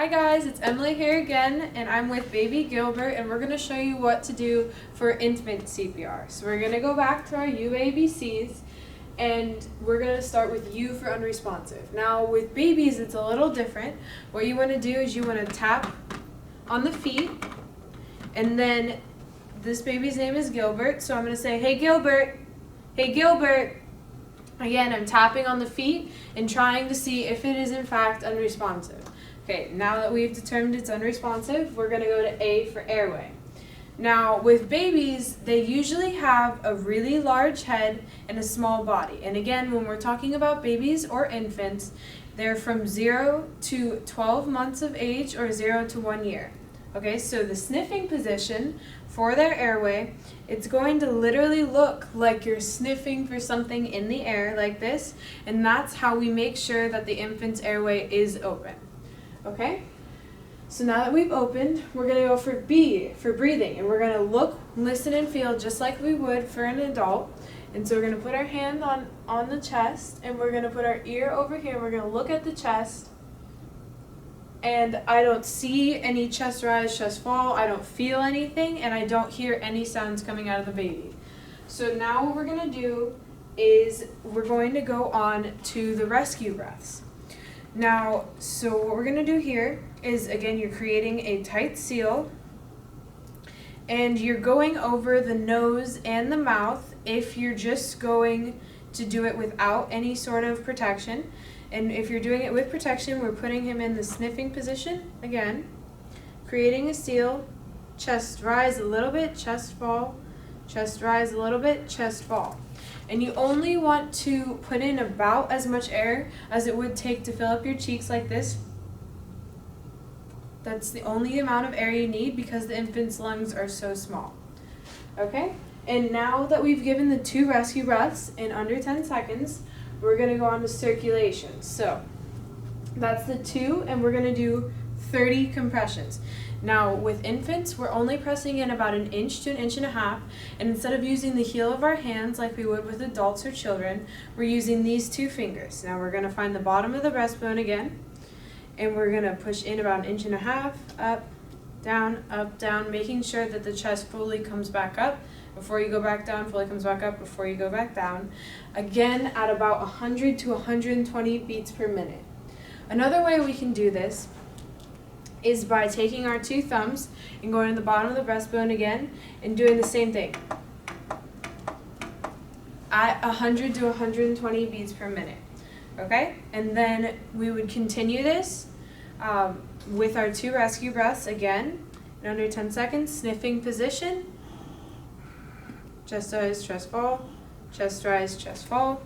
Hi guys, it's Emily here again, and I'm with baby Gilbert, and we're going to show you what to do for infant CPR. So we're going to go back to our UABCs, and we're going to start with U for unresponsive. Now with babies, it's a little different. What you want to do is you want to tap on the feet, and then this baby's name is Gilbert, so I'm going to say, "Hey Gilbert, hey Gilbert." Again, I'm tapping on the feet and trying to see if it is in fact unresponsive. Okay, now that we've determined it's unresponsive, we're going to go to A for airway. Now, with babies, they usually have a really large head and a small body. And again, when we're talking about babies or infants, they're from 0 to 12 months of age or 0 to 1 year. Okay, so the sniffing position for their airway, it's going to literally look like you're sniffing for something in the air like this, and that's how we make sure that the infant's airway is open. Okay, so now that we've opened, we're going to go for B, for breathing, and we're going to look, listen, and feel just like we would for an adult. And so we're going to put our hand on the chest, and we're going to put our ear over here, and we're going to look at the chest, and I don't see any chest rise, chest fall, I don't feel anything, and I don't hear any sounds coming out of the baby. So now what we're going to do is we're going to go on to the rescue breaths. Now, so what we're going to do here is, again, you're creating a tight seal, and you're going over the nose and the mouth if you're just going to do it without any sort of protection. And if you're doing it with protection, we're putting him in the sniffing position, again, creating a seal, chest rise a little bit, chest fall, chest rise a little bit, chest fall. And you only want to put in about as much air as it would take to fill up your cheeks like this. That's the only amount of air you need because the infant's lungs are so small. Okay? And now that we've given the 2 rescue breaths in under 10 seconds, we're going to go on to circulation. So that's the 2, and we're going to do 30 compressions. Now with infants, we're only pressing in about 1 inch to 1.5 inches, and instead of using the heel of our hands like we would with adults or children, we're using these 2 fingers. Now we're going to find the bottom of the breastbone again, and we're going to push in about 1.5 inches, up, down, making sure that the chest fully comes back up before you go back down, fully comes back up before you go back down. Again, at about 100 to 120 beats per minute. Another way we can do this is by taking our 2 thumbs and going to the bottom of the breastbone again and doing the same thing at 100 to 120 beats per minute. Okay? And then we would continue this with our 2 rescue breaths again in under 10 seconds, sniffing position, chest rise, chest fall, chest rise, chest fall,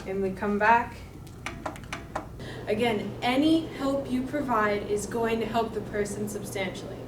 and we come back. Again, any help you provide is going to help the person substantially.